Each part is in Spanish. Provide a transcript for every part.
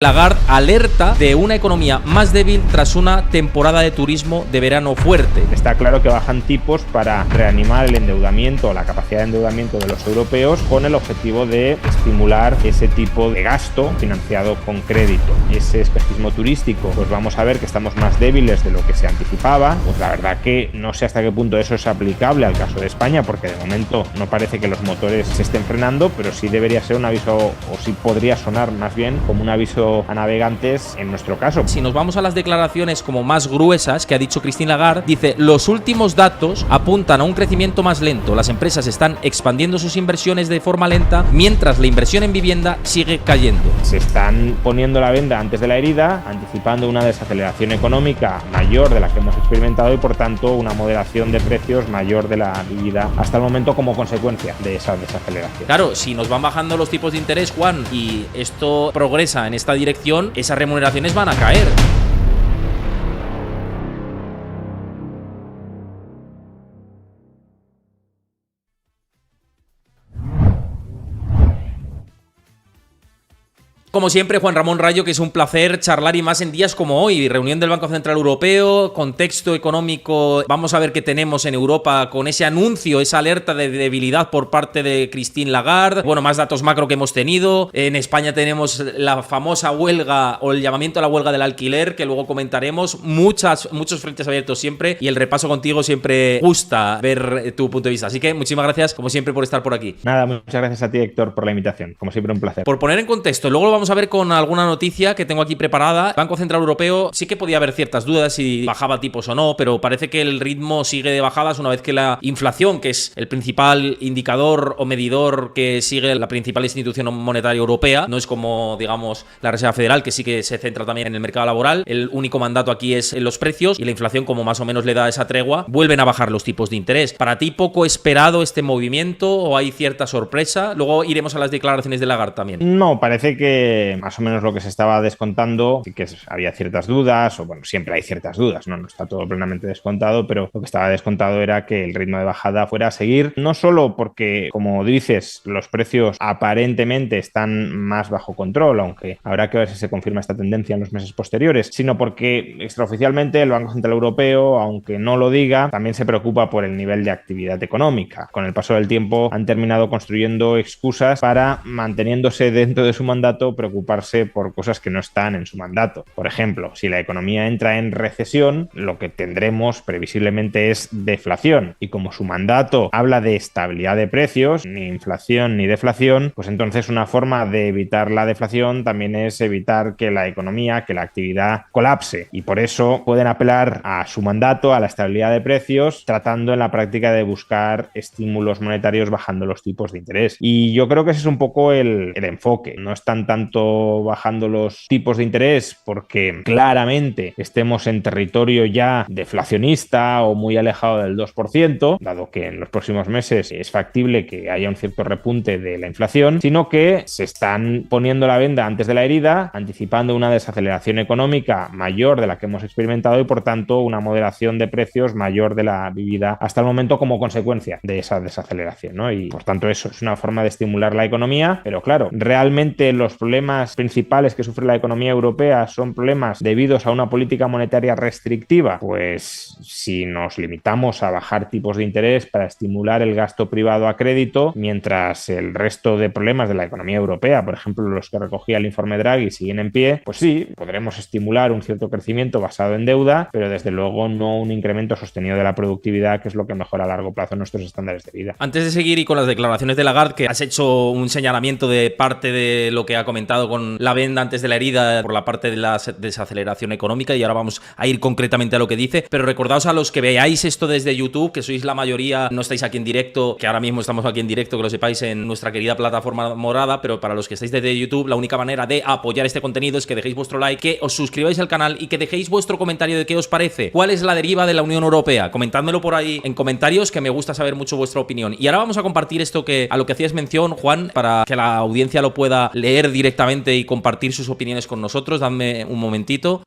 Lagarde alerta de una economía más débil tras una temporada de turismo de verano fuerte. Está claro que bajan tipos para reanimar el endeudamiento, la capacidad de endeudamiento de los europeos, con el objetivo de estimular ese tipo de gasto financiado con crédito. Ese espejismo turístico, pues vamos a ver que estamos más débiles de lo que se anticipaba. Pues la verdad que no sé hasta qué punto eso es aplicable al caso de España, porque de momento no parece que los motores se estén frenando, pero sí debería ser un aviso, o sí podría sonar más bien como un aviso a navegantes en nuestro caso. Si nos vamos a las declaraciones como más gruesas que ha dicho Christine Lagarde, dice: los últimos datos apuntan a un crecimiento más lento. Las empresas están expandiendo sus inversiones de forma lenta, mientras la inversión en vivienda sigue cayendo. Se están poniendo la venda antes de la herida, anticipando una desaceleración económica mayor de la que hemos experimentado y por tanto una moderación de precios mayor de la vivida hasta el momento como consecuencia de esa desaceleración. Claro, si nos van bajando los tipos de interés, Juan, y esto progresa en esta dirección, esas remuneraciones van a caer. Como siempre, Juan Ramón Rayo, que es un placer charlar y más en días como hoy. Reunión del Banco Central Europeo, contexto económico. Vamos a ver qué tenemos en Europa con ese anuncio, esa alerta de debilidad por parte de Christine Lagarde. Bueno, más datos macro que hemos tenido. En España tenemos la famosa huelga o el llamamiento a la huelga del alquiler, que luego comentaremos. Muchos frentes abiertos siempre, y el repaso contigo siempre gusta ver tu punto de vista. Así que muchísimas gracias, como siempre, por estar por aquí. Nada, muchas gracias a ti, Héctor, por la invitación. Como siempre, un placer. Por poner en contexto, luego lo vamos a ver con alguna noticia que tengo aquí preparada. El Banco Central Europeo sí que podía haber ciertas dudas si bajaba tipos o no, pero parece que el ritmo sigue de bajadas una vez que la inflación, que es el principal indicador o medidor que sigue la principal institución monetaria europea, no es como, digamos, la Reserva Federal, que sí que se centra también en el mercado laboral. El único mandato aquí es en los precios, y la inflación, como más o menos le da esa tregua, vuelven a bajar los tipos de interés. ¿Para ti poco esperado este movimiento o hay cierta sorpresa? Luego iremos a las declaraciones de Lagarde también. No, parece que más o menos lo que se estaba descontando, sí que había ciertas dudas, o bueno, siempre hay ciertas dudas, no está todo plenamente descontado, pero lo que estaba descontado era que el ritmo de bajada fuera a seguir, no solo porque, como dices, los precios aparentemente están más bajo control, aunque habrá que ver si se confirma esta tendencia en los meses posteriores, sino porque extraoficialmente el Banco Central Europeo, aunque no lo diga, también se preocupa por el nivel de actividad económica. Con el paso del tiempo han terminado construyendo excusas para, manteniéndose dentro de su mandato, preocuparse por cosas que no están en su mandato. Por ejemplo, si la economía entra en recesión, lo que tendremos previsiblemente es deflación, y como su mandato habla de estabilidad de precios, ni inflación ni deflación, pues entonces una forma de evitar la deflación también es evitar que la economía, que la actividad colapse, y por eso pueden apelar a su mandato, a la estabilidad de precios, tratando en la práctica de buscar estímulos monetarios bajando los tipos de interés. Y yo creo que ese es un poco el enfoque. No están tanto bajando los tipos de interés porque claramente estemos en territorio ya deflacionista o muy alejado del 2%, dado que en los próximos meses es factible que haya un cierto repunte de la inflación, sino que se están poniendo la venda antes de la herida, anticipando una desaceleración económica mayor de la que hemos experimentado y por tanto una moderación de precios mayor de la vivida hasta el momento como consecuencia de esa desaceleración, ¿no? Y por tanto eso es una forma de estimular la economía, pero claro, realmente los problemas principales que sufre la economía europea son problemas debidos a una política monetaria restrictiva. Pues si nos limitamos a bajar tipos de interés para estimular el gasto privado a crédito, mientras el resto de problemas de la economía europea, por ejemplo los que recogía el informe Draghi, siguen en pie, pues sí, podremos estimular un cierto crecimiento basado en deuda, pero desde luego no un incremento sostenido de la productividad, que es lo que mejora a largo plazo nuestros estándares de vida. Antes de seguir y con las declaraciones de Lagarde, que has hecho un señalamiento de parte de lo que ha comentado con la venda antes de la herida por la parte de la desaceleración económica, y ahora vamos a ir concretamente a lo que dice, pero recordaos a los que veáis esto desde YouTube, que sois la mayoría, no estáis aquí en directo, que ahora mismo estamos aquí en directo, que lo sepáis, en nuestra querida plataforma morada, pero para los que estáis desde YouTube, la única manera de apoyar este contenido es que dejéis vuestro like, que os suscribáis al canal y que dejéis vuestro comentario de qué os parece, cuál es la deriva de la Unión Europea. Comentádmelo por ahí en comentarios, que me gusta saber mucho vuestra opinión. Y ahora vamos a compartir esto a lo que hacías mención, Juan, para que la audiencia lo pueda leer directamente y compartir sus opiniones con nosotros. Dadme un momentito.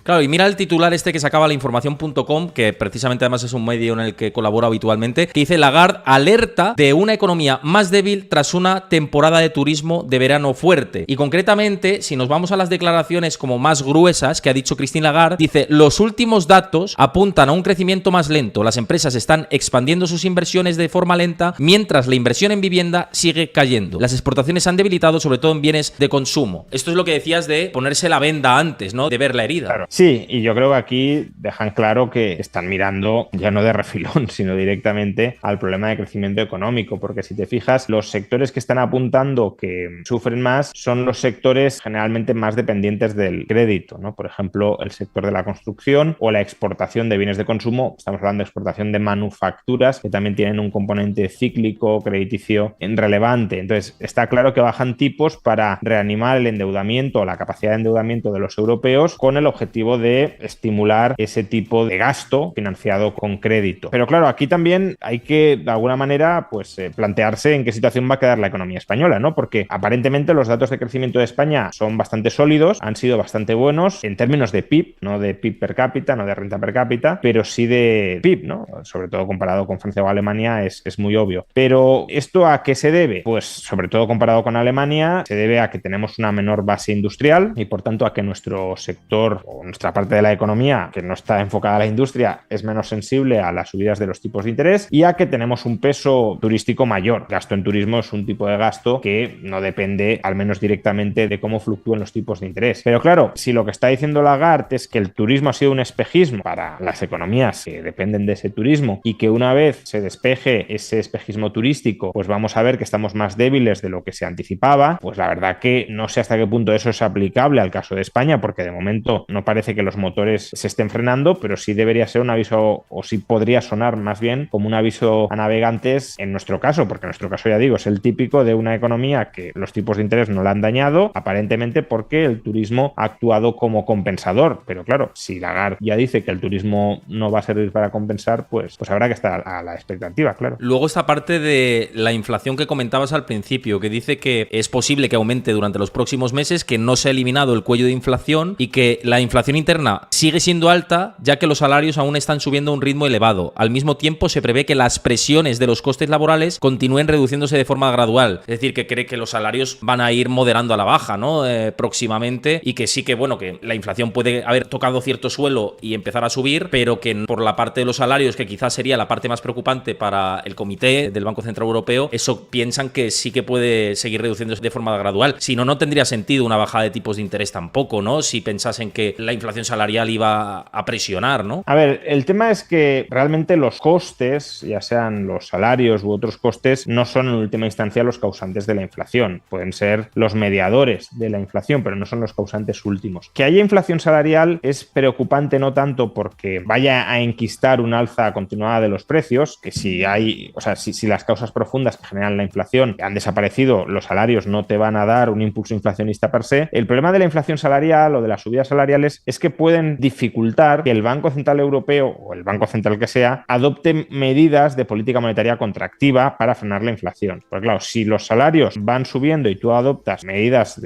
Claro, y mira el titular este que sacaba la información.com, que precisamente además es un medio en el que colaboro habitualmente, que dice: Lagarde alerta de una economía más débil tras una temporada de turismo de verano fuerte. Y concretamente, si nos vamos a las declaraciones como más gruesas que ha dicho Christine Lagarde, dice: los últimos datos apuntan a un crecimiento más lento. Las empresas están expandiendo sus inversiones de forma lenta, mientras la inversión en vivienda sigue cayendo. Las exportaciones han debilitado, sobre todo en bienes de consumo. Esto es lo que decías de ponerse la venda antes, ¿no? De ver la herida. Claro. Sí, y yo creo que aquí dejan claro que están mirando ya no de refilón, sino directamente al problema de crecimiento económico, porque si te fijas, los sectores que están apuntando que sufren más son los sectores generalmente más dependientes del crédito, ¿no? Por ejemplo, el sector de la construcción o la exportación de bienes de consumo. Estamos hablando de exportación de manufacturas que también tienen un componente cíclico, crediticio relevante. Entonces, está claro que bajan tipos para reanimar el endeudamiento o la capacidad de endeudamiento de los europeos con el objetivo de estimular ese tipo de gasto financiado con crédito. Pero claro, aquí también hay que, de alguna manera, pues plantearse en qué situación va a quedar la economía española, ¿no? Porque aparentemente los datos de crecimiento de España son bastante sólidos, han sido bastante buenos en términos de PIB, no de PIB per cápita, no de renta per cápita, pero sí de PIB, ¿no? Sobre todo comparado con Francia o Alemania es muy obvio. Pero ¿esto a qué se debe? Pues sobre todo comparado con Alemania, se debe a que tenemos una menor base industrial y por tanto a que nuestro sector o nuestra parte de la economía que no está enfocada a la industria es menos sensible a las subidas de los tipos de interés y a que tenemos un peso turístico mayor. Gasto en turismo es un tipo de gasto que no depende, al menos directamente, de cómo fluctúen los tipos de interés. Pero claro, si lo que está diciendo Lagarde es que el turismo ha sido un espejismo para las economías que dependen de ese turismo y que una vez se despeje ese espejismo turístico, pues vamos a ver que estamos más débiles de lo que se anticipaba, pues la verdad que no sé hasta qué punto eso es aplicable al caso de España, porque de momento no parece que los motores se estén frenando, pero sí debería ser un aviso, o sí podría sonar más bien como un aviso a navegantes en nuestro caso, porque en nuestro caso, ya digo, es el típico de una economía que los tipos de interés no la han dañado, aparentemente porque el turismo ha actuado como compensador. Pero claro, si Lagarde ya dice que el turismo no va a servir para compensar, pues habrá que estar a la expectativa, claro. Luego esta parte de la inflación que comentabas al principio, que dice que es posible que aumente durante los próximos meses, que no se ha eliminado el cuello de inflación y que la inflación interna sigue siendo alta, ya que los salarios aún están subiendo a un ritmo elevado. Al mismo tiempo, se prevé que las presiones de los costes laborales continúen reduciéndose de forma gradual. Es decir, que cree que los salarios van a ir moderando a la baja, ¿no? Próximamente, y que sí que, bueno, que la inflación puede haber tocado cierto suelo y empezar a subir, pero que por la parte de los salarios, que quizás sería la parte más preocupante para el comité del Banco Central Europeo, eso piensan que sí que puede seguir reduciéndose de forma gradual. Si no, no tendría sentido una bajada de tipos de interés tampoco, ¿no? Si pensasen que la inflación salarial iba a presionar, ¿no? A ver, el tema es que realmente los costes, ya sean los salarios u otros costes, no son en última instancia los causantes de la inflación. Pueden ser los mediadores de la inflación, pero no son los causantes últimos. Que haya inflación salarial es preocupante no tanto porque vaya a enquistar una alza continuada de los precios, que si hay, o sea, si las causas profundas que generan la inflación han desaparecido, los salarios no te van a dar un impulso inflacionista per se. El problema de la inflación salarial o de las subidas salariales es que pueden dificultar que el Banco Central Europeo o el Banco Central que sea adopte medidas de política monetaria contractiva para frenar la inflación. Pues claro, si los salarios van subiendo y tú adoptas medidas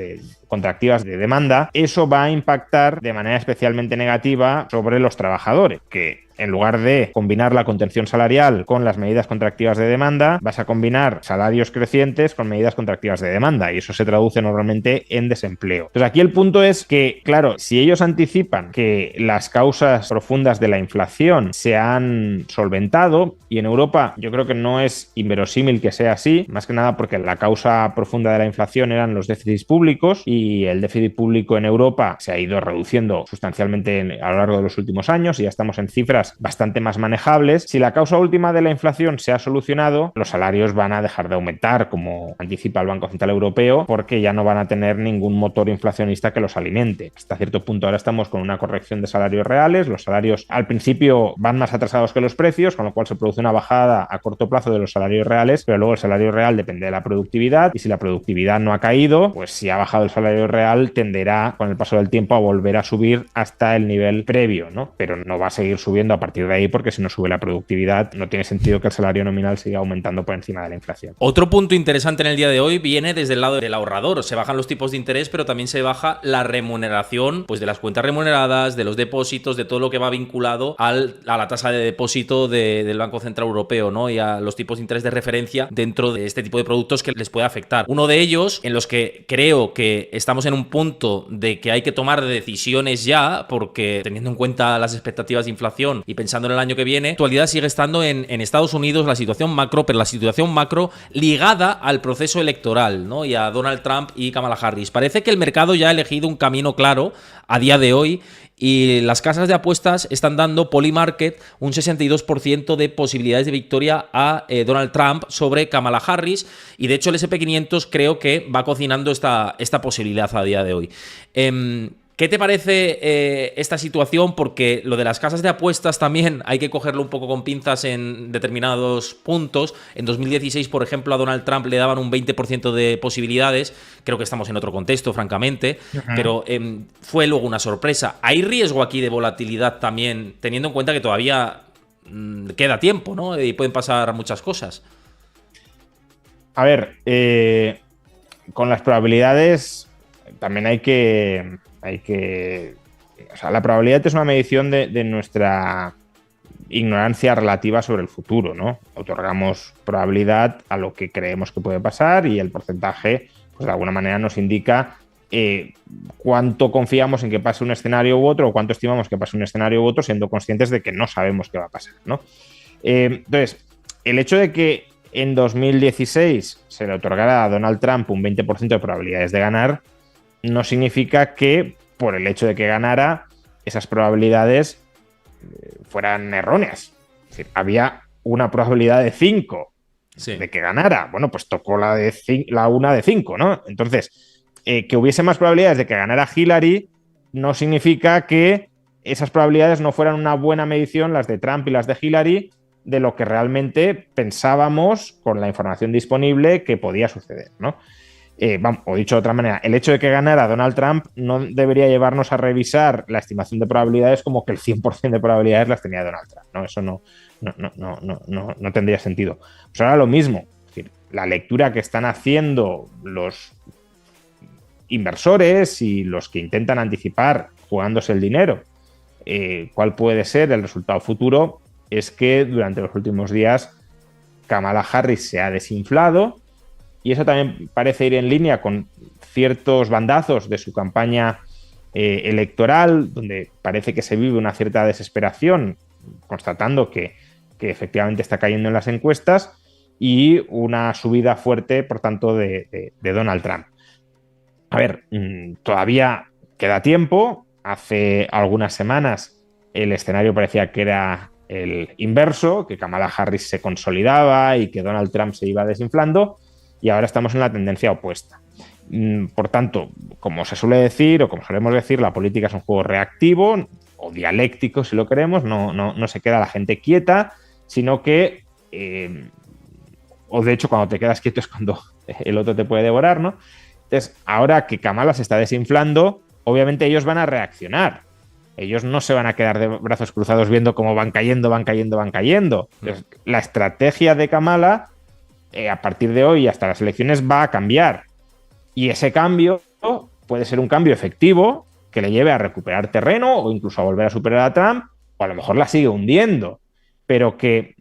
contractivas de demanda, eso va a impactar de manera especialmente negativa sobre los trabajadores, que en lugar de combinar la contención salarial con las medidas contractivas de demanda, vas a combinar salarios crecientes con medidas contractivas de demanda y eso se traduce normalmente en desempleo. Entonces aquí el punto es que, claro, si ellos anticipan que las causas profundas de la inflación se han solventado, y en Europa yo creo que no es inverosímil que sea así, más que nada porque la causa profunda de la inflación eran los déficits públicos y el déficit público en Europa se ha ido reduciendo sustancialmente a lo largo de los últimos años y ya estamos en cifras bastante más manejables. Si la causa última de la inflación se ha solucionado, los salarios van a dejar de aumentar, como anticipa el Banco Central Europeo, porque ya no van a tener ningún motor inflacionista que los alimente. Hasta cierto punto ahora estamos con una corrección de salarios reales, los salarios al principio van más atrasados que los precios, con lo cual se produce una bajada a corto plazo de los salarios reales, pero luego el salario real depende de la productividad y si la productividad no ha caído, pues si ha bajado el salario real tenderá con el paso del tiempo a volver a subir hasta el nivel previo, ¿no? Pero no va a seguir subiendo a partir de ahí, porque si no sube la productividad, no tiene sentido que el salario nominal siga aumentando por encima de la inflación. Otro punto interesante en el día de hoy viene desde el lado del ahorrador. Se bajan los tipos de interés, pero también se baja la remuneración, pues de las cuentas remuneradas, de los depósitos, de todo lo que va vinculado a la tasa de depósito del Banco Central Europeo, ¿no? Y a los tipos de interés de referencia dentro de este tipo de productos que les puede afectar. Uno de ellos, en los que creo que estamos en un punto de que hay que tomar decisiones ya, porque teniendo en cuenta las expectativas de inflación y pensando en el año que viene, la actualidad sigue estando en Estados Unidos la situación macro, pero la situación macro ligada al proceso electoral, ¿no? Y a Donald Trump y Kamala Harris. Parece que el mercado ya ha elegido un camino claro a día de hoy y las casas de apuestas están dando Polymarket un 62% de posibilidades de victoria a Donald Trump sobre Kamala Harris, y de hecho el S&P 500 creo que va cocinando esta posibilidad a día de hoy. ¿Qué te parece esta situación? Porque lo de las casas de apuestas también hay que cogerlo un poco con pinzas en determinados puntos. En 2016, por ejemplo, a Donald Trump le daban un 20% de posibilidades. Creo que estamos en otro contexto, francamente. Pero fue luego una sorpresa. ¿Hay riesgo aquí de volatilidad también, teniendo en cuenta que todavía queda tiempo, ¿no? Y pueden pasar muchas cosas? A ver, con las probabilidades también hay que... O sea, la probabilidad es una medición de nuestra ignorancia relativa sobre el futuro, ¿no? Otorgamos probabilidad a lo que creemos que puede pasar y el porcentaje, pues de alguna manera nos indica cuánto confiamos en que pase un escenario u otro o cuánto estimamos que pase un escenario u otro, siendo conscientes de que no sabemos qué va a pasar, ¿no? Entonces, el hecho de que en 2016 se le otorgara a Donald Trump un 20% de probabilidades de ganar no significa que por el hecho de que ganara esas probabilidades fueran erróneas. Es decir, había una probabilidad de 5 de que ganara. Bueno, pues tocó la una de 5, ¿no? Entonces, que hubiese más probabilidades de que ganara Hillary no significa que esas probabilidades no fueran una buena medición, las de Trump y las de Hillary, de lo que realmente pensábamos con la información disponible que podía suceder, ¿no? O dicho de otra manera, el hecho de que ganara Donald Trump no debería llevarnos a revisar la estimación de probabilidades como que el 100% de probabilidades las tenía Donald Trump, ¿no? Eso no tendría sentido. Pues ahora lo mismo, es decir, la lectura que están haciendo los inversores y los que intentan anticipar jugándose el dinero cuál puede ser el resultado futuro es que durante los últimos días Kamala Harris se ha desinflado. Y eso también parece ir en línea con ciertos bandazos de su campaña electoral, donde parece que se vive una cierta desesperación, constatando que efectivamente está cayendo en las encuestas, y una subida fuerte, por tanto, de Donald Trump. A ver, todavía queda tiempo. Hace algunas semanas el escenario parecía que era el inverso, que Kamala Harris se consolidaba y que Donald Trump se iba desinflando. Y ahora estamos en la tendencia opuesta. Por tanto, como se suele decir, o como solemos decir, la política es un juego reactivo o dialéctico, si lo queremos. No se queda la gente quieta, sino que, o de hecho, cuando te quedas quieto es cuando el otro te puede devorar, ¿no? Entonces, ahora que Kamala se está desinflando, obviamente ellos van a reaccionar. Ellos no se van a quedar de brazos cruzados viendo cómo van cayendo. Entonces, la estrategia de Kamala a partir de hoy hasta las elecciones va a cambiar, y ese cambio puede ser un cambio efectivo que le lleve a recuperar terreno o incluso a volver a superar a Trump, o a lo mejor la sigue hundiendo, pero que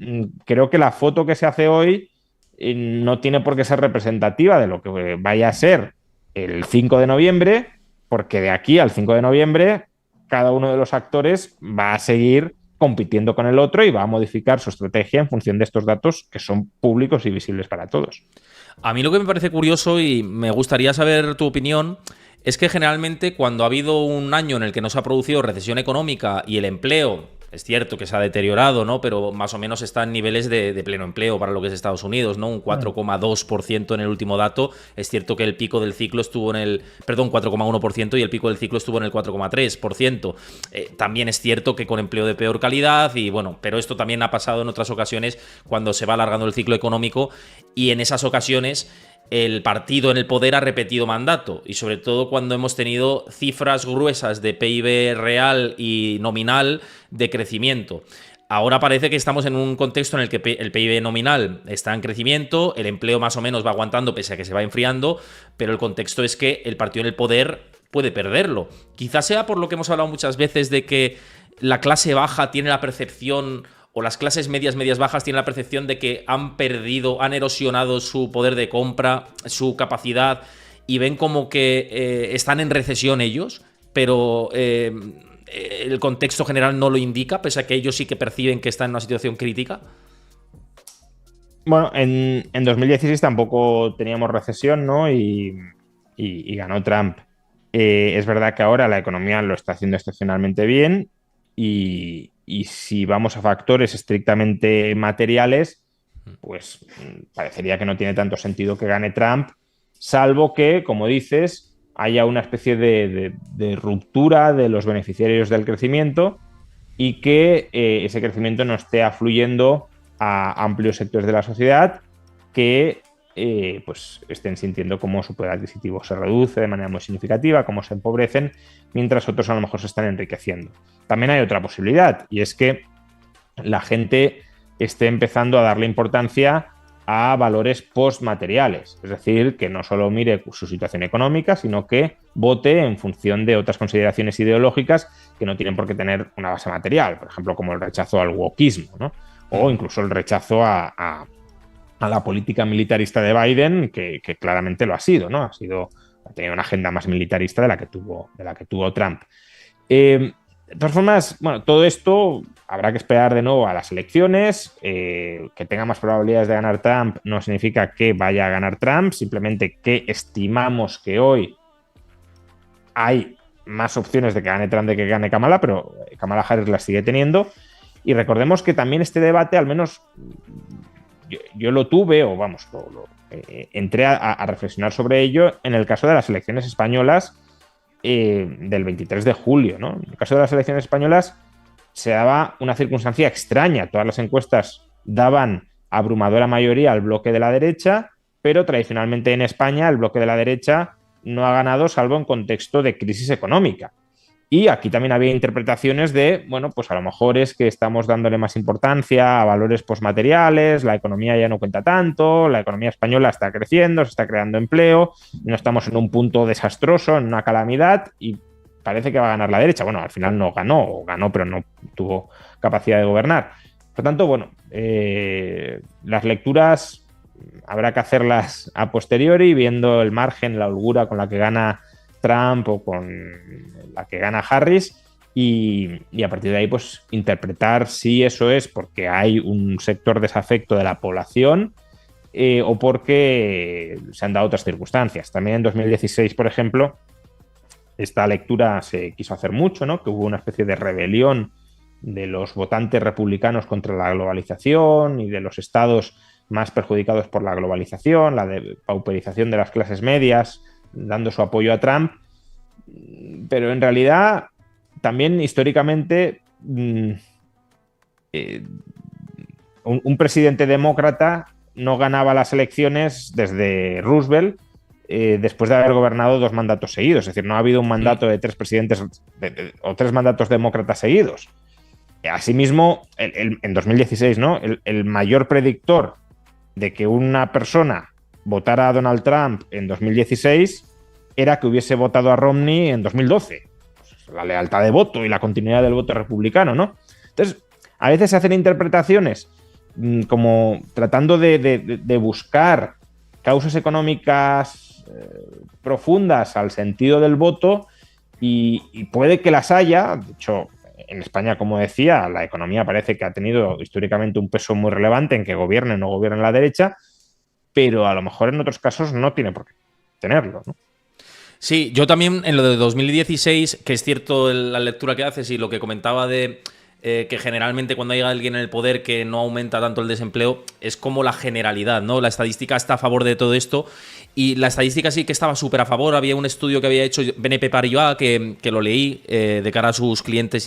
creo que la foto que se hace hoy no tiene por qué ser representativa de lo que vaya a ser el 5 de noviembre, porque de aquí al 5 de noviembre cada uno de los actores va a seguir compitiendo con el otro y va a modificar su estrategia en función de estos datos que son públicos y visibles para todos. A mí lo que me parece curioso y me gustaría saber tu opinión es que generalmente cuando ha habido un año en el que no se ha producido recesión económica y el empleo, es cierto que se ha deteriorado, ¿no? Pero más o menos está en niveles de pleno empleo para lo que es Estados Unidos, ¿no? Un 4,2% en el último dato. Es cierto que el pico del ciclo estuvo en el... Perdón, 4,1% y el pico del ciclo estuvo en el 4,3%. También es cierto que con empleo de peor calidad y bueno, pero esto también ha pasado en otras ocasiones cuando se va alargando el ciclo económico y en esas ocasiones el partido en el poder ha repetido mandato, y sobre todo cuando hemos tenido cifras gruesas de PIB real y nominal de crecimiento. Ahora parece que estamos en un contexto en el que el PIB nominal está en crecimiento, el empleo más o menos va aguantando pese a que se va enfriando, pero el contexto es que el partido en el poder puede perderlo. Quizás sea por lo que hemos hablado muchas veces de que la clase baja tiene la percepción, o las clases medias, medias bajas tienen la percepción de que han perdido, han erosionado su poder de compra, su capacidad, y ven como que están en recesión ellos, pero el contexto general no lo indica, pese a que ellos sí que perciben que están en una situación crítica. Bueno, en 2016 tampoco teníamos recesión, ¿no? Y ganó Trump. Es verdad que ahora la economía lo está haciendo excepcionalmente bien y si vamos a factores estrictamente materiales, pues parecería que no tiene tanto sentido que gane Trump, salvo que, como dices, haya una especie de ruptura de los beneficiarios del crecimiento y que ese crecimiento no esté afluyendo a amplios sectores de la sociedad que pues estén sintiendo cómo su poder adquisitivo se reduce de manera muy significativa, cómo se empobrecen, mientras otros a lo mejor se están enriqueciendo. También hay otra posibilidad, y es que la gente esté empezando a darle importancia a valores postmateriales, es decir, que no solo mire su situación económica, sino que vote en función de otras consideraciones ideológicas que no tienen por qué tener una base material, por ejemplo, como el rechazo al wokismo, ¿no? O incluso el rechazo a la política militarista de Biden, que claramente lo ha sido, ¿no? Ha tenido una agenda más militarista de la que tuvo Trump. De todas formas, bueno, todo esto habrá que esperar de nuevo a las elecciones. Que tenga más probabilidades de ganar Trump no significa que vaya a ganar Trump, simplemente que estimamos que hoy hay más opciones de que gane Trump de que gane Kamala, pero Kamala Harris las sigue teniendo. Y recordemos que también este debate, al menos yo lo tuve, o vamos, entré a reflexionar sobre ello en el caso de las elecciones españolas del 23 de julio, ¿no? En el caso de las elecciones españolas se daba una circunstancia extraña. Todas las encuestas daban abrumadora mayoría al bloque de la derecha, pero tradicionalmente en España el bloque de la derecha no ha ganado salvo en contexto de crisis económica. Y aquí también había interpretaciones de, bueno, pues a lo mejor es que estamos dándole más importancia a valores postmateriales, la economía ya no cuenta tanto, la economía española está creciendo, se está creando empleo, no estamos en un punto desastroso, en una calamidad, y parece que va a ganar la derecha. Bueno, al final no ganó, o ganó, pero no tuvo capacidad de gobernar. Por tanto, bueno, las lecturas habrá que hacerlas a posteriori, viendo el margen, la holgura con la que gana Trump o con la que gana Harris, y a partir de ahí pues interpretar si eso es porque hay un sector desafecto de la población o porque se han dado otras circunstancias. También en 2016, por ejemplo, esta lectura se quiso hacer mucho, ¿no? Que hubo una especie de rebelión de los votantes republicanos contra la globalización y de los estados más perjudicados por la globalización, la pauperización de las clases medias, dando su apoyo a Trump, pero en realidad también históricamente un presidente demócrata no ganaba las elecciones desde Roosevelt después de haber gobernado 2 mandatos seguidos, es decir, no ha habido un mandato de 3 presidentes o 3 mandatos demócratas seguidos. Asimismo, en 2016, ¿no? El mayor predictor de que una persona votara a Donald Trump en 2016 era que hubiese votado a Romney en 2012. Pues la lealtad de voto y la continuidad del voto republicano, ¿no? Entonces, a veces se hacen interpretaciones como tratando de buscar causas económicas profundas al sentido del voto y puede que las haya. De hecho, en España, como decía, la economía parece que ha tenido históricamente un peso muy relevante en que gobierne o no gobierne la derecha, pero a lo mejor en otros casos no tiene por qué tenerlo, ¿no? Sí, yo también en lo de 2016, que es cierto la lectura que haces y lo que comentaba de que generalmente cuando hay alguien en el poder que no aumenta tanto el desempleo, es como la generalidad, ¿no? La estadística está a favor de todo esto y la estadística sí que estaba súper a favor. Había un estudio que había hecho BNP Paribas, que lo leí de cara a sus clientes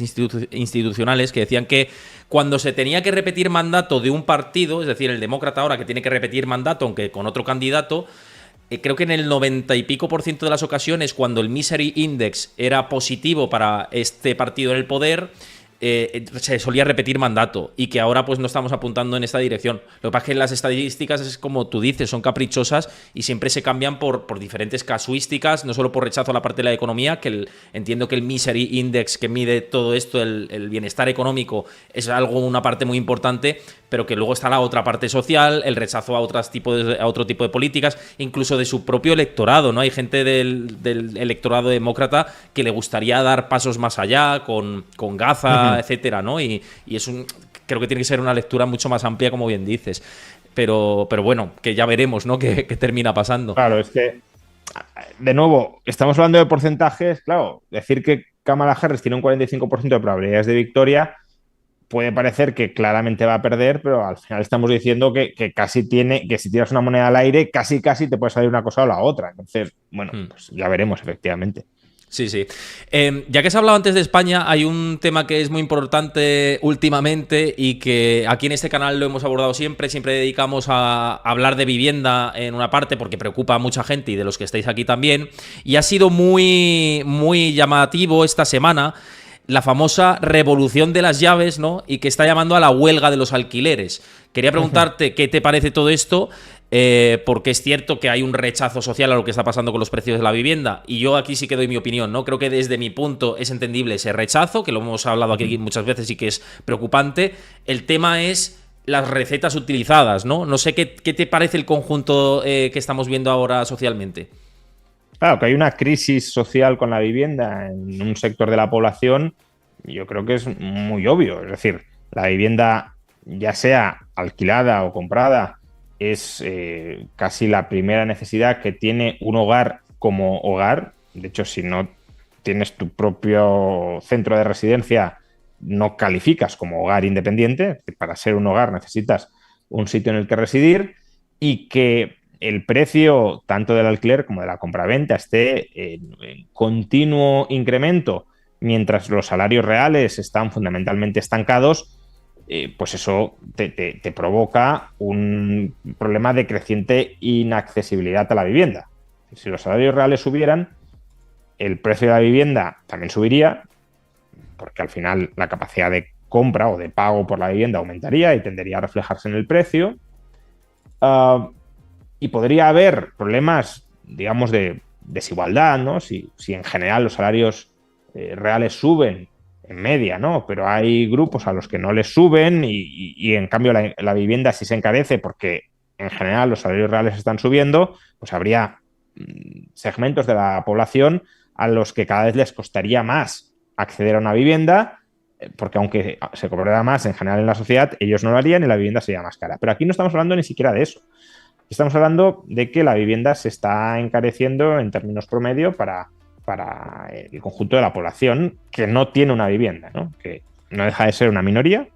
institucionales, que decían que cuando se tenía que repetir mandato de un partido, es decir, el demócrata ahora que tiene que repetir mandato aunque con otro candidato, creo que en el 90 y pico por ciento de las ocasiones, cuando el Misery Index era positivo para este partido en el poder, se solía repetir mandato, y que ahora pues no estamos apuntando en esta dirección. Lo que pasa es que las estadísticas, es como tú dices, son caprichosas y siempre se cambian por diferentes casuísticas, no solo por rechazo a la parte de la economía, que entiendo que el Misery Index, que mide todo esto, el bienestar económico, es una parte muy importante, pero que luego está la otra parte social, el rechazo a otro tipo de políticas, incluso de su propio electorado, ¿no? Hay gente del electorado demócrata que le gustaría dar pasos más allá, con Gaza, etcétera, ¿no? Y creo que tiene que ser una lectura mucho más amplia, como bien dices. Pero bueno, que ya veremos, ¿no? ¿Qué termina pasando? Claro, es que, de nuevo, estamos hablando de porcentajes. Claro, decir que Kamala Harris tiene un 45% de probabilidades de victoria puede parecer que claramente va a perder, pero al final estamos diciendo que casi tiene, que si tiras una moneda al aire, casi te puede salir una cosa o la otra. Entonces, bueno, pues ya veremos, efectivamente. Sí, sí. Ya que se ha hablado antes de España, hay un tema que es muy importante últimamente y que aquí en este canal lo hemos abordado siempre. Siempre dedicamos a hablar de vivienda en una parte porque preocupa a mucha gente y de los que estáis aquí también. Y ha sido muy, muy llamativo esta semana la famosa revolución de las llaves, ¿no? Y que está llamando a la huelga de los alquileres. Quería preguntarte qué te parece todo esto, porque es cierto que hay un rechazo social a lo que está pasando con los precios de la vivienda, y yo aquí sí que doy mi opinión, ¿no? Creo que desde mi punto es entendible ese rechazo, que lo hemos hablado aquí muchas veces y que es preocupante. El tema es las recetas utilizadas, ¿no? No sé qué te parece el conjunto que estamos viendo ahora socialmente. Claro, que hay una crisis social con la vivienda en un sector de la población, yo creo que es muy obvio. Es decir, la vivienda, ya sea alquilada o comprada, es casi la primera necesidad que tiene un hogar como hogar. De hecho, si no tienes tu propio centro de residencia, no calificas como hogar independiente. Para ser un hogar necesitas un sitio en el que residir, y que el precio tanto del alquiler como de la compraventa esté en continuo incremento mientras los salarios reales están fundamentalmente estancados, pues eso te provoca un problema de creciente inaccesibilidad a la vivienda. Si los salarios reales subieran, el precio de la vivienda también subiría, porque al final la capacidad de compra o de pago por la vivienda aumentaría y tendería a reflejarse en el precio. Y podría haber problemas, digamos, de desigualdad, ¿no? Si en general los salarios reales suben en media, ¿no? Pero hay grupos a los que no les suben y en cambio la vivienda sí se encarece porque en general los salarios reales están subiendo, pues habría segmentos de la población a los que cada vez les costaría más acceder a una vivienda, porque aunque se cobrara más en general en la sociedad, ellos no lo harían y la vivienda sería más cara. Pero aquí no estamos hablando ni siquiera de eso. Estamos hablando de que la vivienda se está encareciendo en términos promedio para el conjunto de la población que no tiene una vivienda, ¿no? Que no deja de ser una minoría,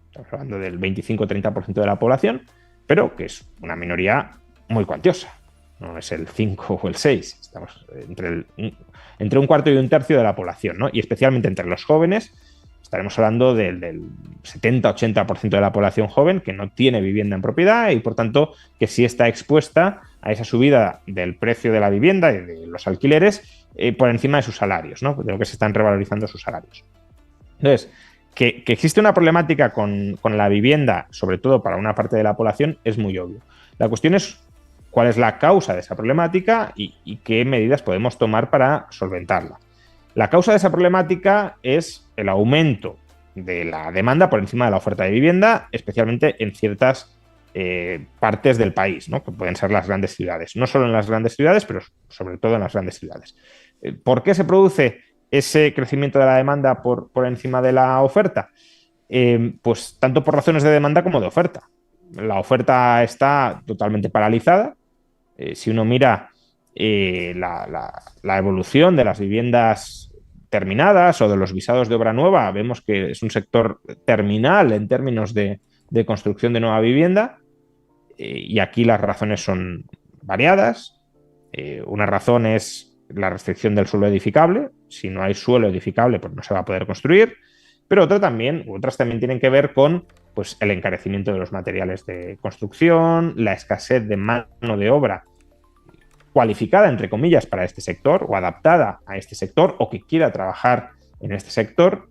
estamos hablando del 25-30% de la población, pero que es una minoría muy cuantiosa. No es el 5 o el 6, estamos entre un cuarto y un tercio de la población, ¿no? Y especialmente entre los jóvenes, estaremos hablando del 70-80% de la población joven que no tiene vivienda en propiedad y, por tanto, que sí está expuesta a esa subida del precio de la vivienda y de los alquileres por encima de sus salarios, ¿no? De lo que se están revalorizando sus salarios. Entonces, que existe una problemática con la vivienda, sobre todo para una parte de la población, es muy obvio. La cuestión es cuál es la causa de esa problemática y qué medidas podemos tomar para solventarla. La causa de esa problemática es el aumento de la demanda por encima de la oferta de vivienda, especialmente en ciertas partes del país, ¿no? Que pueden ser las grandes ciudades. No solo en las grandes ciudades, pero sobre todo en las grandes ciudades. ¿Por qué se produce ese crecimiento de la demanda por encima de la oferta? Pues tanto por razones de demanda como de oferta. La oferta está totalmente paralizada. Si uno mira la evolución de las viviendas terminadas o de los visados de obra nueva, vemos que es un sector terminal en términos de construcción de nueva vivienda, y aquí las razones son variadas. Una razón es la restricción del suelo edificable. Si no hay suelo edificable, pues no se va a poder construir. Pero otras también tienen que ver con, pues, el encarecimiento de los materiales de construcción, la escasez de mano de obra, cualificada, entre comillas, para este sector o adaptada a este sector o que quiera trabajar en este sector.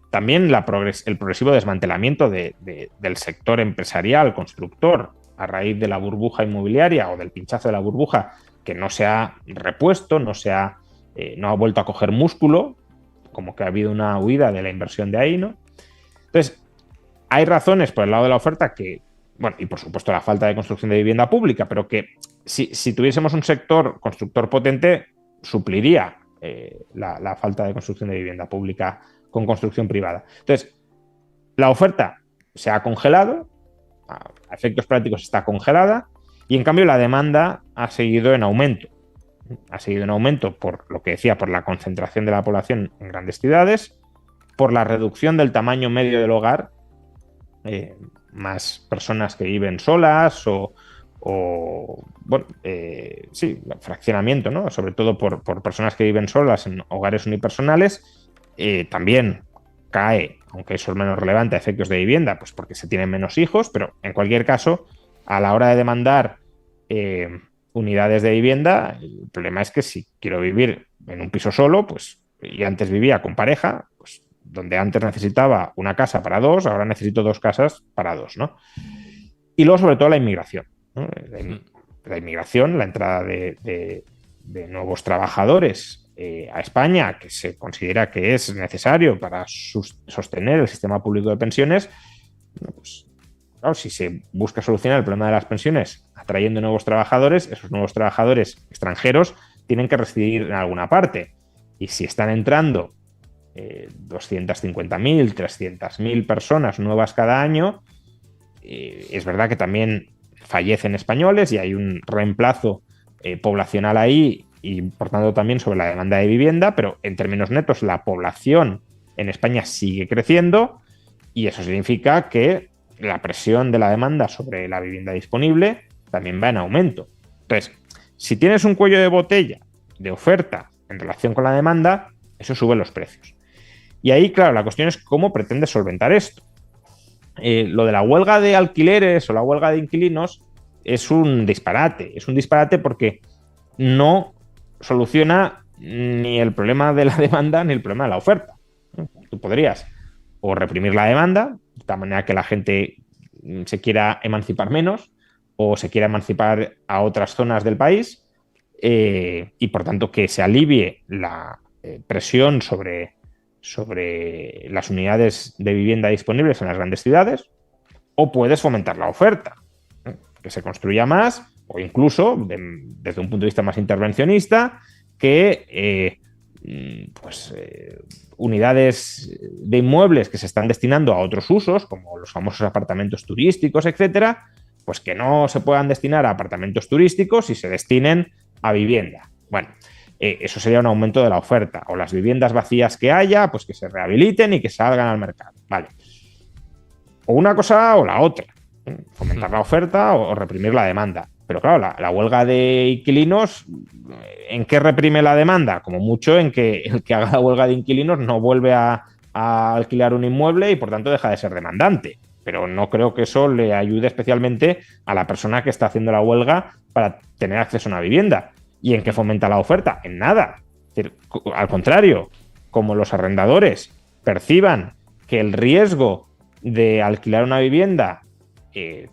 También el progresivo desmantelamiento del sector empresarial, constructor, a raíz de la burbuja inmobiliaria o del pinchazo de la burbuja, que no se ha repuesto, no ha vuelto a coger músculo, como que ha habido una huida de la inversión de ahí, ¿no? Entonces, hay razones por el lado de la oferta que, bueno, y por supuesto la falta de construcción de vivienda pública, pero que si tuviésemos un sector constructor potente, supliría la falta de construcción de vivienda pública con construcción privada. Entonces, la oferta se ha congelado, a efectos prácticos está congelada, y en cambio la demanda ha seguido en aumento. Ha seguido en aumento por lo que decía, por la concentración de la población en grandes ciudades, por la reducción del tamaño medio del hogar, más personas que viven solas fraccionamiento, ¿no? Sobre todo por personas que viven solas en hogares unipersonales. También cae, aunque eso es menos relevante, a efectos de vivienda, pues porque se tienen menos hijos, pero en cualquier caso, a la hora de demandar unidades de vivienda, el problema es que si quiero vivir en un piso solo, pues, y antes vivía con pareja, pues donde antes necesitaba una casa para dos, ahora necesito dos casas para dos, ¿no? Y luego, sobre todo, la inmigración, ¿no? La inmigración, la entrada de nuevos trabajadores a España, que se considera que es necesario para sostener el sistema público de pensiones. Pues, claro, si se busca solucionar el problema de las pensiones atrayendo nuevos trabajadores, esos nuevos trabajadores extranjeros tienen que residir en alguna parte. Y si están entrando 250.000, 300.000 personas nuevas cada año, es verdad que también fallecen españoles y hay un reemplazo poblacional ahí y por tanto también sobre la demanda de vivienda, pero en términos netos la población en España sigue creciendo y eso significa que la presión de la demanda sobre la vivienda disponible también va en aumento. Entonces, si tienes un cuello de botella de oferta en relación con la demanda, eso sube los precios. Y ahí, claro, la cuestión es cómo pretendes solventar esto. Lo de la huelga de alquileres o la huelga de inquilinos es un disparate. Es un disparate porque no soluciona ni el problema de la demanda ni el problema de la oferta. Tú podrías o reprimir la demanda, de tal manera que la gente se quiera emancipar menos o se quiera emancipar a otras zonas del país y por tanto que se alivie la presión sobre las unidades de vivienda disponibles en las grandes ciudades, o puedes fomentar la oferta, que se construya más, o incluso, desde un punto de vista más intervencionista, que unidades de inmuebles que se están destinando a otros usos, como los famosos apartamentos turísticos, etcétera, pues que no se puedan destinar a apartamentos turísticos y se destinen a vivienda. Bueno, eso sería un aumento de la oferta. O las viviendas vacías que haya, pues que se rehabiliten y que salgan al mercado. Vale. O una cosa o la otra. Fomentar la oferta o reprimir la demanda. Pero claro, la huelga de inquilinos, ¿en qué reprime la demanda? Como mucho en que el que haga la huelga de inquilinos no vuelve a alquilar un inmueble y por tanto deja de ser demandante. Pero no creo que eso le ayude especialmente a la persona que está haciendo la huelga para tener acceso a una vivienda. ¿Y en qué fomenta la oferta? En nada. Es decir, al contrario, como los arrendadores perciban que el riesgo de alquilar una vivienda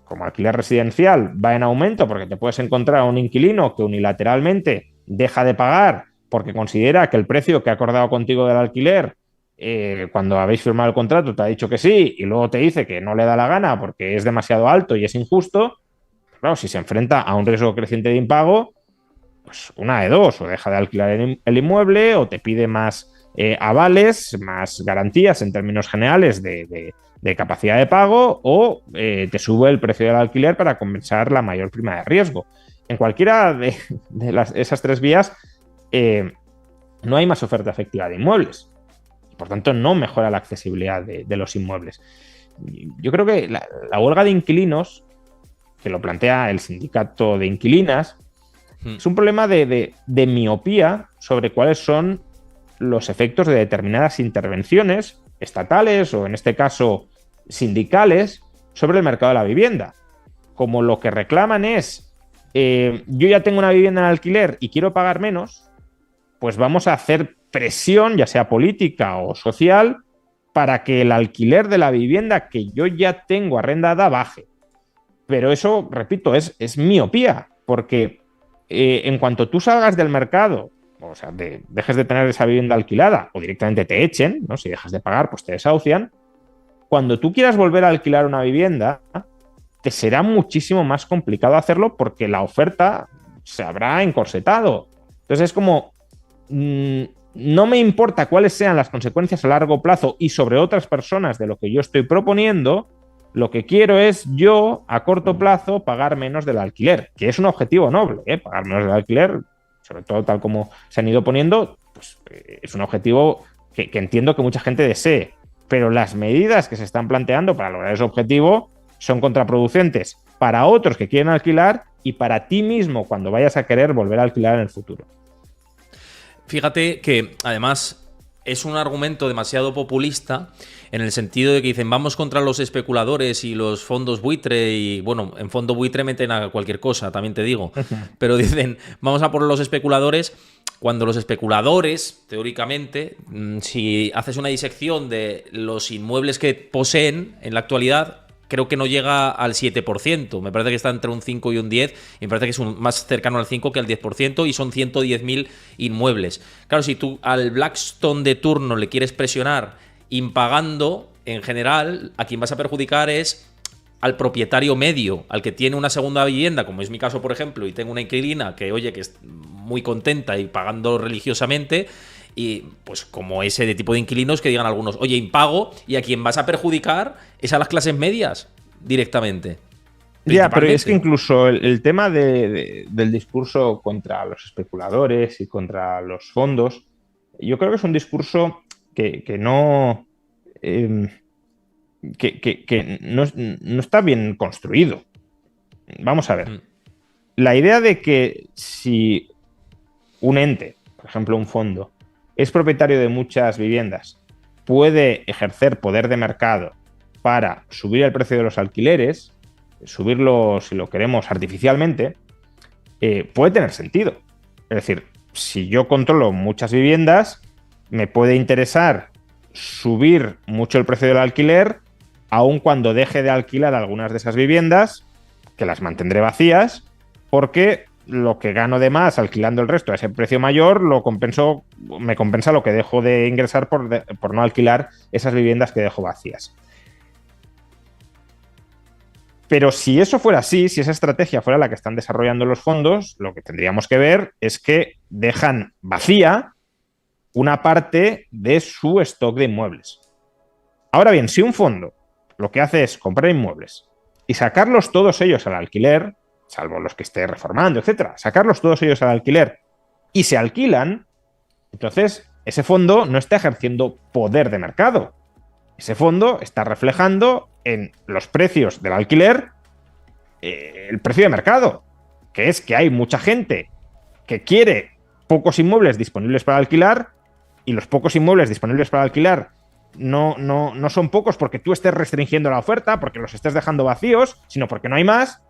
como alquiler residencial va en aumento porque te puedes encontrar a un inquilino que unilateralmente deja de pagar porque considera que el precio que ha acordado contigo del alquiler cuando habéis firmado el contrato te ha dicho que sí y luego te dice que no le da la gana porque es demasiado alto y es injusto, claro, si se enfrenta a un riesgo creciente de impago, pues una de dos, o deja de alquilar el inmueble o te pide más avales, más garantías en términos generales de capacidad de pago o te sube el precio del alquiler para compensar la mayor prima de riesgo. En cualquiera de esas tres vías no hay más oferta efectiva de inmuebles. Por tanto, no mejora la accesibilidad de los inmuebles. Yo creo que la huelga de inquilinos, que lo plantea el sindicato de inquilinas, es un problema de miopía sobre cuáles son los efectos de determinadas intervenciones estatales o, en este caso, sindicales sobre el mercado de la vivienda. Como lo que reclaman es yo ya tengo una vivienda en alquiler y quiero pagar menos, pues vamos a hacer presión, ya sea política o social, para que el alquiler de la vivienda que yo ya tengo arrendada baje. Pero eso, repito, es miopía, porque en cuanto tú salgas del mercado, o sea, dejes de tener esa vivienda alquilada o directamente te echen, ¿no? Si dejas de pagar, pues te desahucian. Cuando tú quieras volver a alquilar una vivienda, te será muchísimo más complicado hacerlo porque la oferta se habrá encorsetado. Entonces es como, no me importa cuáles sean las consecuencias a largo plazo y sobre otras personas de lo que yo estoy proponiendo, lo que quiero es yo, a corto plazo, pagar menos del alquiler, que es un objetivo noble, ¿eh? Pagar menos del alquiler, sobre todo tal como se han ido poniendo, pues es un objetivo que entiendo que mucha gente desee, pero las medidas que se están planteando para lograr ese objetivo son contraproducentes para otros que quieren alquilar y para ti mismo cuando vayas a querer volver a alquilar en el futuro. Fíjate que además es un argumento demasiado populista en el sentido de que dicen vamos contra los especuladores y los fondos buitre y bueno, en fondo buitre meten a cualquier cosa, también te digo, pero dicen vamos a por los especuladores cuando los especuladores, teóricamente, si haces una disección de los inmuebles que poseen en la actualidad, creo que no llega al 7%. Me parece que está entre un 5 y un 10, y me parece que es más cercano al 5 que al 10%, y son 110.000 inmuebles. Claro, si tú al Blackstone de turno le quieres presionar impagando, en general, a quien vas a perjudicar es al propietario medio, al que tiene una segunda vivienda, como es mi caso, por ejemplo, y tengo una inquilina que, oye, que es muy contenta y pagando religiosamente. Y pues como ese de tipo de inquilinos que digan algunos, oye, impago, y a quien vas a perjudicar es a las clases medias directamente. Ya, pero es que incluso el tema del discurso contra los especuladores y contra los fondos, yo creo que es un discurso que no, que no está bien construido. Vamos a ver. La idea de que si un ente, por ejemplo un fondo, es propietario de muchas viviendas, puede ejercer poder de mercado para subir el precio de los alquileres, subirlo, si lo queremos, artificialmente, puede tener sentido. Es decir, si yo controlo muchas viviendas, me puede interesar subir mucho el precio del alquiler, aun cuando deje de alquilar algunas de esas viviendas, que las mantendré vacías, porque lo que gano de más alquilando el resto a ese precio mayor me compensa lo que dejo de ingresar por no alquilar esas viviendas que dejo vacías. Pero si eso fuera así, si esa estrategia fuera la que están desarrollando los fondos, lo que tendríamos que ver es que dejan vacía una parte de su stock de inmuebles. Ahora bien, si un fondo lo que hace es comprar inmuebles y sacarlos todos ellos al alquiler, salvo los que esté reformando, etcétera, sacarlos todos ellos al alquiler y se alquilan, entonces ese fondo no está ejerciendo poder de mercado. Ese fondo está reflejando en los precios del alquiler el precio de mercado, que es que hay mucha gente que quiere pocos inmuebles disponibles para alquilar y los pocos inmuebles disponibles para alquilar no son pocos porque tú estés restringiendo la oferta, porque los estés dejando vacíos, sino porque no hay más.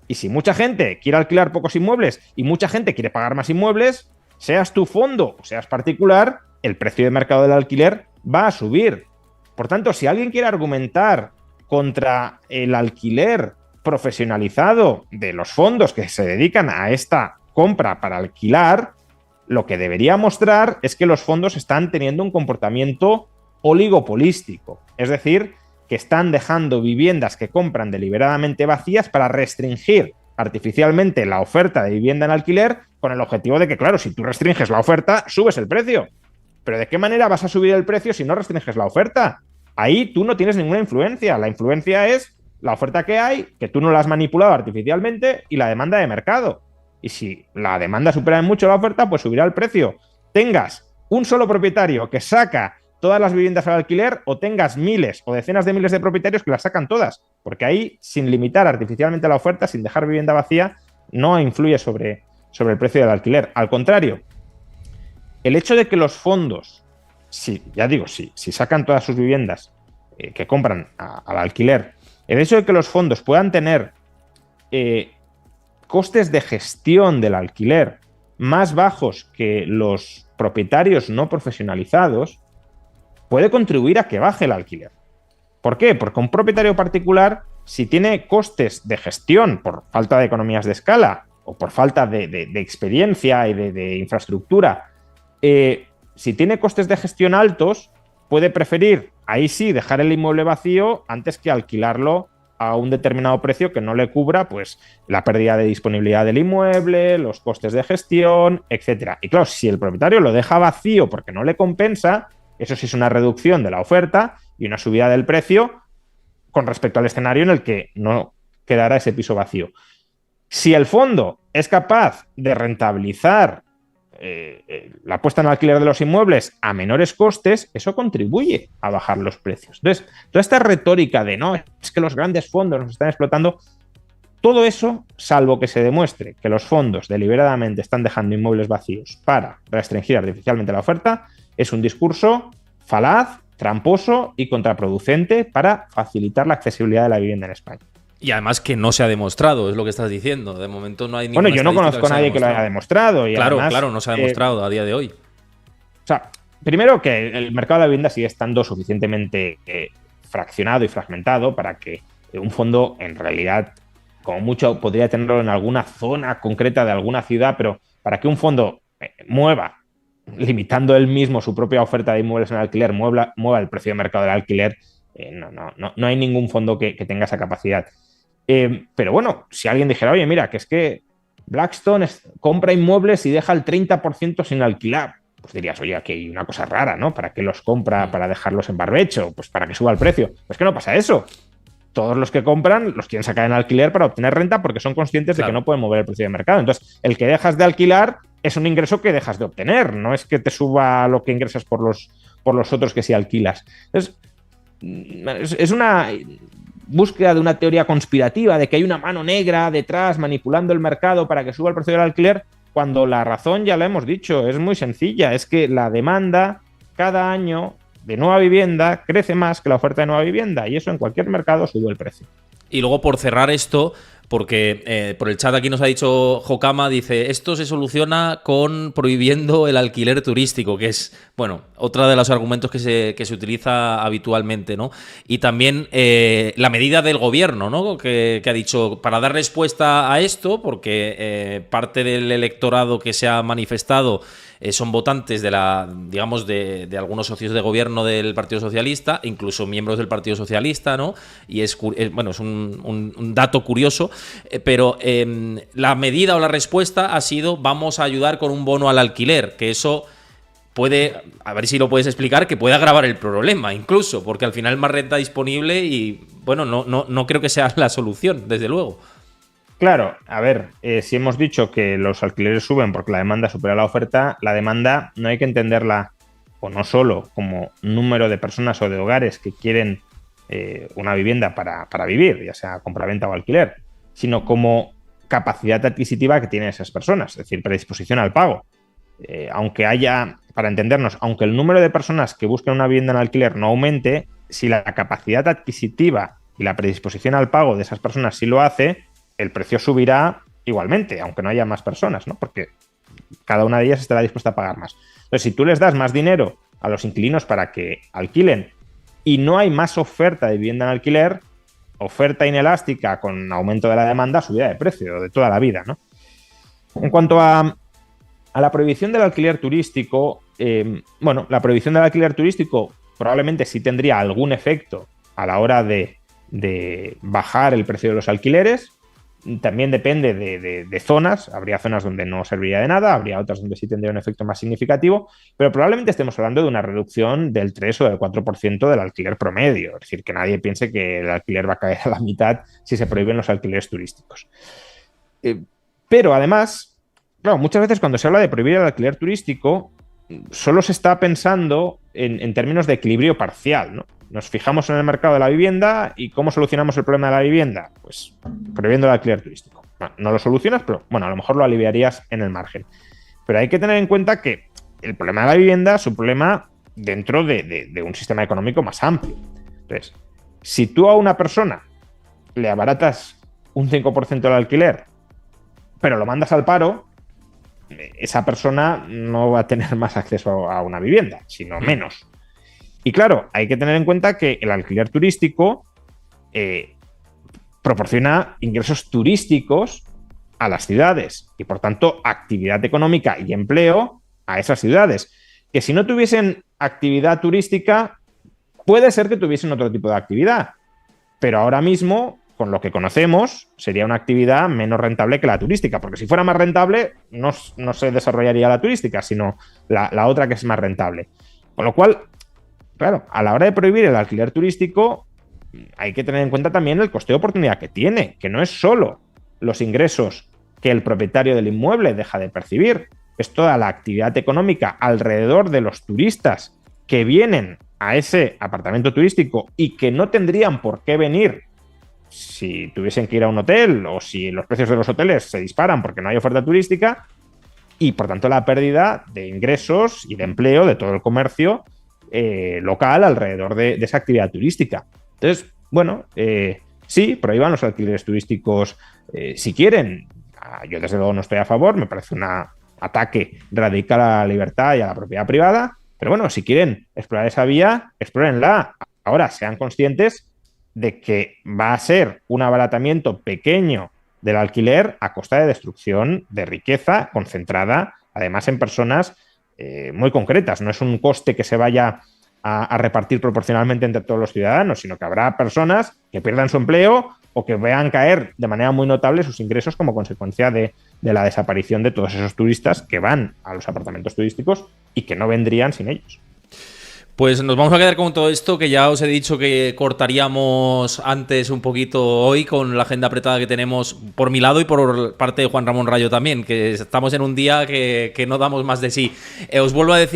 Y si mucha gente quiere alquilar pocos inmuebles y mucha gente quiere pagar más inmuebles, seas tu fondo o seas particular, el precio de mercado del alquiler va a subir. Por tanto, si alguien quiere argumentar contra el alquiler profesionalizado de los fondos que se dedican a esta compra para alquilar, lo que debería mostrar es que los fondos están teniendo un comportamiento oligopolístico. Es decir, que están dejando viviendas que compran deliberadamente vacías para restringir artificialmente la oferta de vivienda en alquiler con el objetivo de que, claro, si tú restringes la oferta, subes el precio. Pero ¿de qué manera vas a subir el precio si no restringes la oferta? Ahí tú no tienes ninguna influencia. La influencia es la oferta que hay, que tú no la has manipulado artificialmente, y la demanda de mercado. Y si la demanda supera mucho la oferta, pues subirá el precio. Tengas un solo propietario que saca todas las viviendas al alquiler o tengas miles o decenas de miles de propietarios que las sacan todas. Porque ahí, sin limitar artificialmente la oferta, sin dejar vivienda vacía, no influye sobre el precio del alquiler. Al contrario, el hecho de que los fondos, si sacan todas sus viviendas que compran al alquiler, el hecho de que los fondos puedan tener costes de gestión del alquiler más bajos que los propietarios no profesionalizados, puede contribuir a que baje el alquiler. ¿Por qué? Porque un propietario particular, si tiene costes de gestión por falta de economías de escala o por falta de experiencia y de infraestructura, si tiene costes de gestión altos, puede preferir, ahí sí, dejar el inmueble vacío antes que alquilarlo a un determinado precio que no le cubra pues la pérdida de disponibilidad del inmueble, los costes de gestión, etcétera. Y claro, si el propietario lo deja vacío porque no le compensa, eso sí es una reducción de la oferta y una subida del precio con respecto al escenario en el que no quedará ese piso vacío. Si el fondo es capaz de rentabilizar la puesta en alquiler de los inmuebles a menores costes, eso contribuye a bajar los precios. Entonces, toda esta retórica de no, es que los grandes fondos nos están explotando, todo eso, salvo que se demuestre que los fondos deliberadamente están dejando inmuebles vacíos para restringir artificialmente la oferta, es un discurso falaz, tramposo y contraproducente para facilitar la accesibilidad de la vivienda en España. Y además que no se ha demostrado, es lo que estás diciendo. De momento no hay ninguna Bueno, yo no conozco a nadie que lo haya demostrado. Y claro, además, claro, no se ha demostrado a día de hoy. O sea, primero que el mercado de la vivienda sigue estando suficientemente fraccionado y fragmentado para que un fondo, en realidad, como mucho, podría tenerlo en alguna zona concreta de alguna ciudad, pero para que un fondo mueva, limitando él mismo su propia oferta de inmuebles en alquiler, mueva el precio de mercado del alquiler, no hay ningún fondo que tenga esa capacidad. Pero bueno, si alguien dijera, oye, mira, que es que Blackstone compra inmuebles y deja el 30% sin alquilar, pues dirías, oye, aquí hay una cosa rara, ¿no? ¿Para qué los compra? ¿Para dejarlos en barbecho? Pues para que suba el precio. Pues que no pasa eso. Todos los que compran los quieren sacar en alquiler para obtener renta porque son conscientes de que no pueden mover el precio de mercado. Entonces, el que dejas de alquilar es un ingreso que dejas de obtener, no es que te suba lo que ingresas por los otros que si alquilas. Entonces, es una búsqueda de una teoría conspirativa de que hay una mano negra detrás manipulando el mercado para que suba el precio del alquiler, cuando la razón, ya la hemos dicho, es muy sencilla, es que la demanda cada año de nueva vivienda crece más que la oferta de nueva vivienda y eso en cualquier mercado sube el precio. Y luego, por cerrar esto, porque por el chat aquí nos ha dicho Jokama, dice, esto se soluciona con prohibiendo el alquiler turístico, que es, bueno, otro de los argumentos que se utiliza habitualmente, ¿no? Y también la medida del gobierno, ¿no? Que ha dicho, para dar respuesta a esto, porque parte del electorado que se ha manifestado son votantes de algunos socios de gobierno del Partido Socialista, incluso miembros del Partido Socialista, ¿no? Y es un dato curioso, pero la medida o la respuesta ha sido vamos a ayudar con un bono al alquiler, que eso puede, a ver si lo puedes explicar, que puede agravar el problema incluso, porque al final hay más renta disponible y, bueno, no creo que sea la solución, desde luego. Claro, a ver, si hemos dicho que los alquileres suben porque la demanda supera la oferta, la demanda no hay que entenderla, o no solo como número de personas o de hogares que quieren una vivienda para vivir, ya sea compraventa o alquiler, sino como capacidad adquisitiva que tienen esas personas, es decir, predisposición al pago. Aunque haya, para entendernos, aunque el número de personas que buscan una vivienda en alquiler no aumente, si la capacidad adquisitiva y la predisposición al pago de esas personas sí lo hace, el precio subirá igualmente, aunque no haya más personas, ¿no? Porque cada una de ellas estará dispuesta a pagar más. Entonces, si tú les das más dinero a los inquilinos para que alquilen y no hay más oferta de vivienda en alquiler, oferta inelástica con aumento de la demanda, subida de precio de toda la vida, ¿no? En cuanto a la prohibición del alquiler turístico, la prohibición del alquiler turístico probablemente sí tendría algún efecto a la hora de bajar el precio de los alquileres. También depende de zonas, habría zonas donde no serviría de nada, habría otras donde sí tendría un efecto más significativo, pero probablemente estemos hablando de una reducción del 3 o del 4% del alquiler promedio, es decir, que nadie piense que el alquiler va a caer a la mitad si se prohíben los alquileres turísticos. Pero además, claro, muchas veces cuando se habla de prohibir el alquiler turístico, solo se está pensando en términos de equilibrio parcial, ¿no? Nos fijamos en el mercado de la vivienda y ¿cómo solucionamos el problema de la vivienda? Pues prohibiendo el alquiler turístico. Bueno, no lo solucionas, pero bueno, a lo mejor lo aliviarías en el margen. Pero hay que tener en cuenta que el problema de la vivienda es un problema dentro de un sistema económico más amplio. Entonces, si tú a una persona le abaratas un 5% el alquiler pero lo mandas al paro, esa persona no va a tener más acceso a una vivienda, sino menos. Y claro, hay que tener en cuenta que el alquiler turístico proporciona ingresos turísticos a las ciudades y, por tanto, actividad económica y empleo a esas ciudades. Que si no tuviesen actividad turística, puede ser que tuviesen otro tipo de actividad, pero ahora mismo, con lo que conocemos, sería una actividad menos rentable que la turística, porque si fuera más rentable, no se desarrollaría la turística, sino la otra que es más rentable. Con lo cual, claro, a la hora de prohibir el alquiler turístico, hay que tener en cuenta también el coste de oportunidad que tiene, que no es solo los ingresos que el propietario del inmueble deja de percibir, es toda la actividad económica alrededor de los turistas que vienen a ese apartamento turístico y que no tendrían por qué venir si tuviesen que ir a un hotel o si los precios de los hoteles se disparan porque no hay oferta turística, y por tanto la pérdida de ingresos y de empleo de todo el comercio local alrededor de esa actividad turística. Entonces, bueno, sí, prohíban los alquileres turísticos si quieren. Yo desde luego no estoy a favor, me parece un ataque radical a la libertad y a la propiedad privada, pero bueno, si quieren explorar esa vía, explórenla. Ahora, sean conscientes de que va a ser un abaratamiento pequeño del alquiler a costa de destrucción de riqueza concentrada, además en personas muy concretas. No es un coste que se vaya a repartir proporcionalmente entre todos los ciudadanos, sino que habrá personas que pierdan su empleo o que vean caer de manera muy notable sus ingresos como consecuencia de la desaparición de todos esos turistas que van a los apartamentos turísticos y que no vendrían sin ellos. Pues nos vamos a quedar con todo esto, que ya os he dicho que cortaríamos antes un poquito hoy con la agenda apretada que tenemos por mi lado y por parte de Juan Ramón Rayo también, que estamos en un día que no damos más de sí. Os vuelvo a decir